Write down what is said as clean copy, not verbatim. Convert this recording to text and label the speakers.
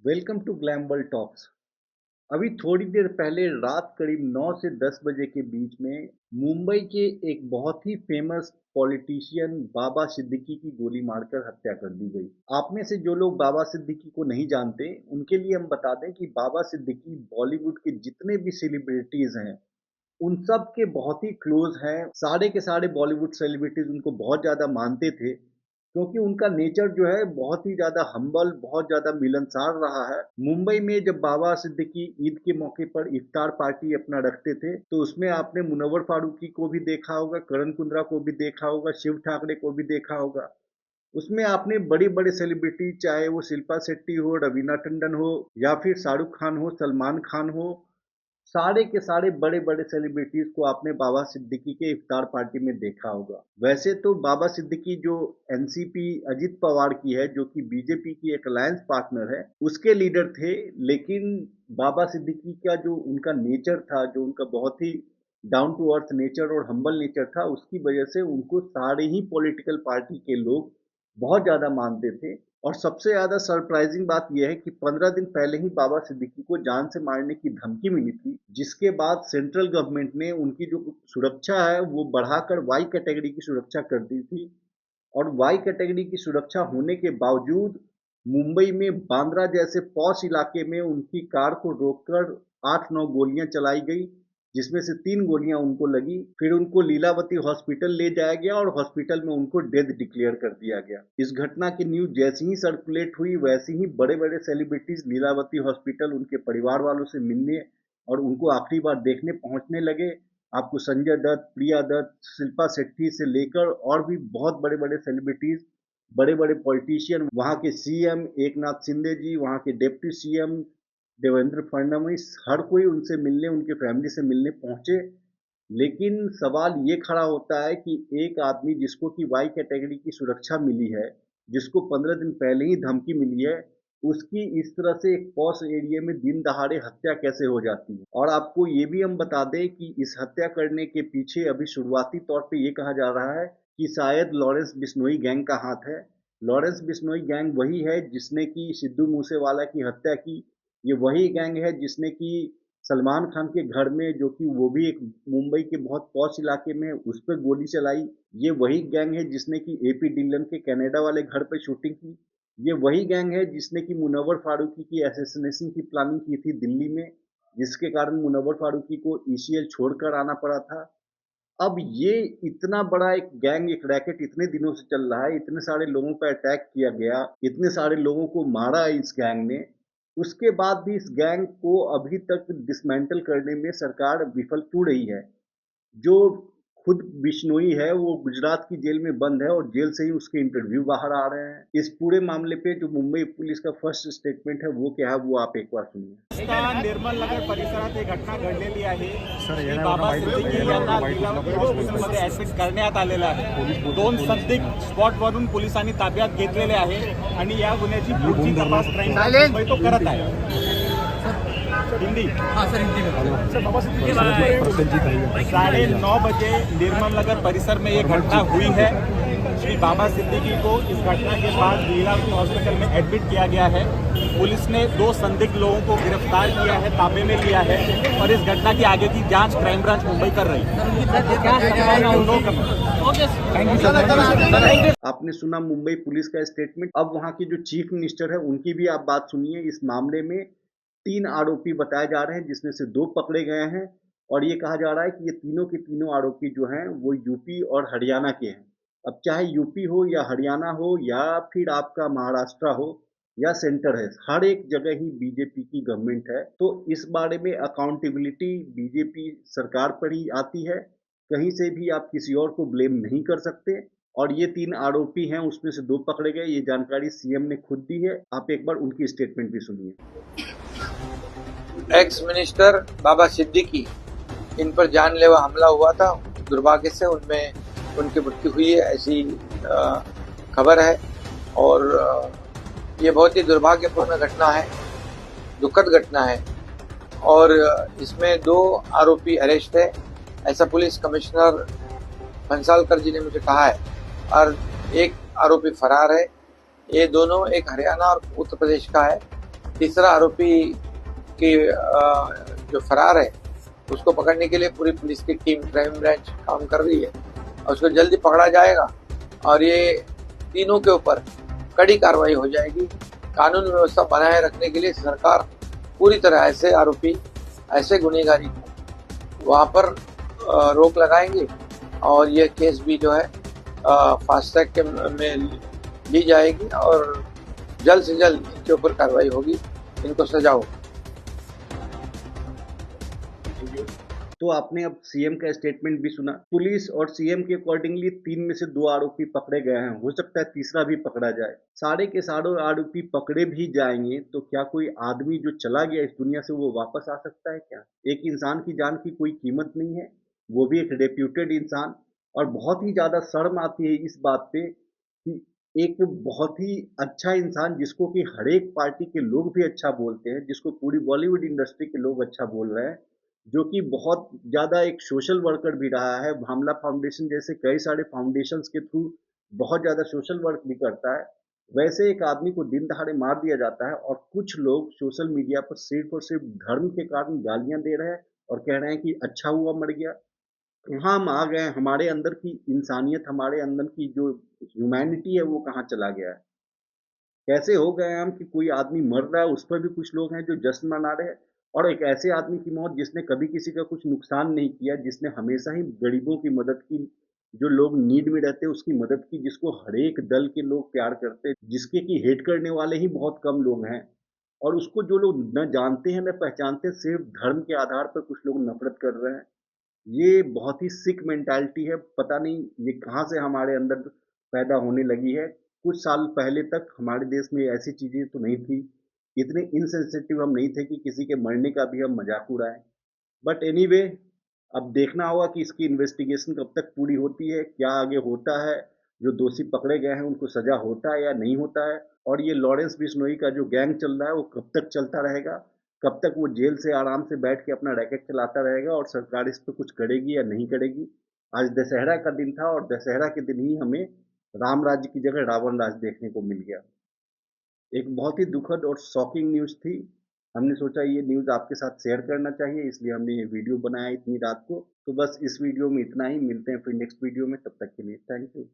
Speaker 1: Welcome to glam world talks. अभी थोड़ी देर पहले रात करीब 9 से 10 बजे के बीच में मुंबई के एक बहुत ही फेमस पॉलिटिशियन बाबा सिद्दीकी की गोली मारकर हत्या कर दी गई। आप में से जो लोग बाबा सिद्दीकी को नहीं जानते उनके लिए हम बता दें कि बाबा सिद्दीकी बॉलीवुड के जितने भी सेलिब्रिटीज हैं उन सब के बहुत ही क्लोज हैं। सारे के सारे बॉलीवुड सेलिब्रिटीज उनको बहुत ज़्यादा मानते थे क्योंकि उनका नेचर जो है बहुत ही ज़्यादा हम्बल, बहुत ज़्यादा मिलनसार रहा है। मुंबई में जब बाबा सिद्दीकी ईद के मौके पर इफ्तार पार्टी अपना रखते थे तो उसमें आपने मुनव्वर फारूकी को भी देखा होगा, करण कुंद्रा को भी देखा होगा, शिव ठाकरे को भी देखा होगा। उसमें आपने बड़े बड़े सेलिब्रिटी, चाहे वो शिल्पा शेट्टी हो, रवीना टंडन हो या फिर शाहरुख खान हो, सलमान खान हो, सारे के सारे बड़े बड़े सेलिब्रिटीज को आपने बाबा सिद्दीकी के इफ्तार पार्टी में देखा होगा। वैसे तो बाबा सिद्दीकी जो एनसीपी अजित पवार की है, जो कि बीजेपी की एक अलायंस पार्टनर है, उसके लीडर थे। लेकिन बाबा सिद्दीकी का जो उनका नेचर था, जो उनका बहुत ही डाउन टू अर्थ नेचर और हम्बल नेचर था, उसकी वजह से उनको सारे ही पॉलिटिकल पार्टी के लोग बहुत ज़्यादा मानते थे। और सबसे ज़्यादा सरप्राइजिंग बात यह है कि 15 दिन पहले ही बाबा सिद्दीकी को जान से मारने की धमकी मिली थी, जिसके बाद सेंट्रल गवर्नमेंट ने उनकी जो सुरक्षा है वो बढ़ाकर वाई कैटेगरी की सुरक्षा कर दी थी। और वाई कैटेगरी की सुरक्षा होने के बावजूद मुंबई में बांद्रा जैसे पॉश इलाके में उनकी कार को रोककर 8-9 गोलियां चलाई गई, जिसमें से 3 गोलियां उनको लगी। फिर उनको लीलावती हॉस्पिटल ले जाया गया और हॉस्पिटल में उनको डेथ डिक्लेयर कर दिया गया। इस घटना की न्यूज जैसी ही सर्कुलेट हुई, वैसे ही बड़े बड़े सेलिब्रिटीज लीलावती हॉस्पिटल उनके परिवार वालों से मिलने और उनको आखिरी बार देखने पहुंचने लगे। आपको संजय दत्त, प्रिया दत्त, शिल्पा शेट्टी से लेकर और भी बहुत बड़े बड़े सेलिब्रिटीज, बड़े बड़े पॉलिटिशियन, वहाँ के सीएम एकनाथ शिंदे जी, वहाँ के डिप्टी सीएम देवेंद्र फडणवीस, हर कोई उनसे मिलने, उनके फैमिली से मिलने पहुंचे। लेकिन सवाल ये खड़ा होता है कि एक आदमी जिसको कि वाई कैटेगरी की सुरक्षा मिली है, जिसको 15 दिन पहले ही धमकी मिली है, उसकी इस तरह से एक पॉश एरिया में दिन दहाड़े हत्या कैसे हो जाती है। और आपको ये भी हम बता दें कि इस हत्या करने के पीछे अभी शुरुआती तौर पे ये कहा जा रहा है कि शायद लॉरेंस बिश्नोई गैंग का हाथ है। लॉरेंस बिश्नोई गैंग वही है जिसने कि सिद्धू मूसेवाला की हत्या की। ये वही गैंग है जिसने कि सलमान खान के घर में, जो कि वो भी एक मुंबई के बहुत पॉश इलाके में है, उस पर गोली चलाई। ये वही गैंग है जिसने कि एपी डिलन के कनाडा वाले घर पर शूटिंग की। ये वही गैंग है जिसने कि मुनव्वर फारूकी की असैसिनेशन की प्लानिंग की थी दिल्ली में, जिसके कारण मुनव्वर फारूकी को ईसीएल छोड़कर आना पड़ा था। अब ये इतना बड़ा एक गैंग, एक रैकेट इतने दिनों से चल रहा है, इतने सारे लोगों पर अटैक किया गया, इतने सारे लोगों को मारा इस गैंग ने, उसके बाद भी इस गैंग को अभी तक डिसमेंटल करने में सरकार विफल क्यों रही है। जो खुद बिश्नोई है वो गुजरात की जेल में बंद है और जेल से ही उसके इंटरव्यू बाहर आ रहे हैं। इस पूरे मामले पे जो मुंबई पुलिस का फर्स्ट स्टेटमेंट है वो क्या है, वो आप एक बार सुनिए।
Speaker 2: निर्मल नगर परिसरात एक घटना घडलेली आहे की बाबा सिद्दीकी यांना लीलावती हॉस्पिटलमध्ये ऍडमिट करण्यात आलेलं आहे। 2 संदिग्ध स्पॉटवरून पोलिसांनी ताब्यात घेतलेले आहे आणि या गुन्ह्याची पुढची तपास क्राईम ब्रांच तो करत आहे। हिंदी बाबा सिद्दीकी 9:30 बजे निर्मल नगर परिसर में ये घटना हुई है। श्री बाबा सिद्दीकी को इस घटना के बाद लीलावती हॉस्पिटल में एडमिट किया गया है। पुलिस ने 2 संदिग्ध लोगों को गिरफ्तार किया है, ताबे में लिया है और इस घटना की आगे की जांच क्राइम ब्रांच मुंबई कर रही है।
Speaker 1: आपने सुना मुंबई पुलिस का स्टेटमेंट। अब वहां की जो चीफ मिनिस्टर है उनकी भी आप बात सुनिए। इस मामले में 3 आरोपी बताए जा रहे हैं, जिसमें से 2 पकड़े गए हैं और ये कहा जा रहा है कि ये तीनों के तीनों आरोपी जो हैं वो यूपी और हरियाणा के हैं। अब चाहे यूपी हो या हरियाणा हो या फिर आपका महाराष्ट्र हो या सेंटर है, हर एक जगह ही बीजेपी की गवर्नमेंट है। तो इस बारे में अकाउंटेबिलिटी बीजेपी सरकार पर ही आती है, कहीं से भी आप किसी और को ब्लेम नहीं कर सकते। और ये 3 आरोपी हैं, उसमें से 2 पकड़े गए, ये जानकारी सीएम ने खुद दी है। आप एक बार उनकी स्टेटमेंट भी सुनिए।
Speaker 3: एक्स मिनिस्टर बाबा सिद्दीकी, इन पर जानलेवा हमला हुआ था। दुर्भाग्य से उनमें उनकी मृत्यु हुई है, ऐसी खबर है। और ये बहुत ही दुर्भाग्यपूर्ण घटना है, दुखद घटना है। और इसमें 2 आरोपी अरेस्ट है, ऐसा पुलिस कमिश्नर भंसालकर जी ने मुझे कहा है। और 1 आरोपी फरार है। ये दोनों, एक हरियाणा और उत्तर प्रदेश का है। तीसरा आरोपी की जो फरार है उसको पकड़ने के लिए पूरी पुलिस की टीम क्राइम ब्रांच काम कर रही है और उसको जल्दी पकड़ा जाएगा और ये तीनों के ऊपर कड़ी कार्रवाई हो जाएगी। कानून व्यवस्था बनाए रखने के लिए सरकार पूरी तरह ऐसे आरोपी, ऐसे गुनहगारी वहाँ पर रोक लगाएंगे और ये केस भी जो है फास्ट ट्रैक के में ली जाएगी और जल्द से जल्द इनके ऊपर कार्रवाई होगी, इनको सजा होगी।
Speaker 1: तो आपने अब सीएम का स्टेटमेंट भी सुना। पुलिस और सीएम के अकॉर्डिंगली 3 में से 2 आरोपी पकड़े गए हैं, हो सकता है तीसरा भी पकड़ा जाए। सारे के सारे आरोपी पकड़े भी जाएंगे तो क्या कोई आदमी जो चला गया इस दुनिया से वो वापस आ सकता है क्या? एक इंसान की जान की कोई कीमत नहीं है, वो भी एक रेप्यूटेड इंसान। और बहुत ही ज़्यादा शर्म आती है इस बात पे कि एक बहुत ही अच्छा इंसान जिसको कि हर एक पार्टी के लोग भी अच्छा बोलते हैं, जिसको पूरी बॉलीवुड इंडस्ट्री के लोग अच्छा बोल रहे हैं, जो कि बहुत ज़्यादा एक सोशल वर्कर भी रहा है, भामला फाउंडेशन जैसे कई सारे फाउंडेशंस के थ्रू बहुत ज़्यादा सोशल वर्क भी करता है। वैसे एक आदमी को दिन दहाड़े मार दिया जाता है और कुछ लोग सोशल मीडिया पर सिर्फ और सिर्फ धर्म के कारण गालियां दे रहे हैं और कह रहे हैं कि अच्छा हुआ मर गया। कहाँ हम आ गए हैं? हमारे अंदर की इंसानियत, हमारे अंदर की जो ह्यूमैनिटी है वो कहाँ चला गया है? कैसे हो गए हम कि कोई आदमी मर रहा है उस पर भी कुछ लोग हैं जो जश्न मना रहे हैं, और एक ऐसे आदमी की मौत जिसने कभी किसी का कुछ नुकसान नहीं किया, जिसने हमेशा ही गरीबों की मदद की, जो लोग नीड में रहते हैं उसकी मदद की, जिसको हर एक दल के लोग प्यार करते हैं, जिसके की हेट करने वाले ही बहुत कम लोग हैं, और उसको जो लोग न जानते हैं न पहचानते हैं, सिर्फ धर्म के आधार पर कुछ लोग नफरत कर रहे हैं। ये बहुत ही सिक मेंटालिटी है, पता नहीं ये कहाँ से हमारे अंदर पैदा होने लगी है। कुछ साल पहले तक हमारे देश में ऐसी चीज़ें तो नहीं थी, इतने इनसेंसिटिव हम नहीं थे कि किसी के मरने का भी हम मजाक उड़ाएं। बट एनीवे, अब देखना होगा कि इसकी इन्वेस्टिगेशन कब तक पूरी होती है, क्या आगे होता है, जो दोषी पकड़े गए हैं उनको सजा होता है या नहीं होता है, और ये लॉरेंस बिश्नोई का जो गैंग चल रहा है वो कब तक चलता रहेगा, कब तक वो जेल से आराम से बैठ के अपना रैकेट चलाता रहेगा और सरकार इस पर कुछ करेगी या नहीं करेगी। आज दशहरा का दिन था और दशहरा के दिन ही हमें राम राज्य की जगह रावण राज देखने को मिल गया। एक बहुत ही दुखद और शॉकिंग न्यूज़ थी। हमने सोचा ये न्यूज़ आपके साथ शेयर करना चाहिए, इसलिए हमने ये वीडियो बनाया इतनी रात को। तो बस इस वीडियो में इतना ही, मिलते हैं फिर नेक्स्ट वीडियो में, तब तक के लिए थैंक यू।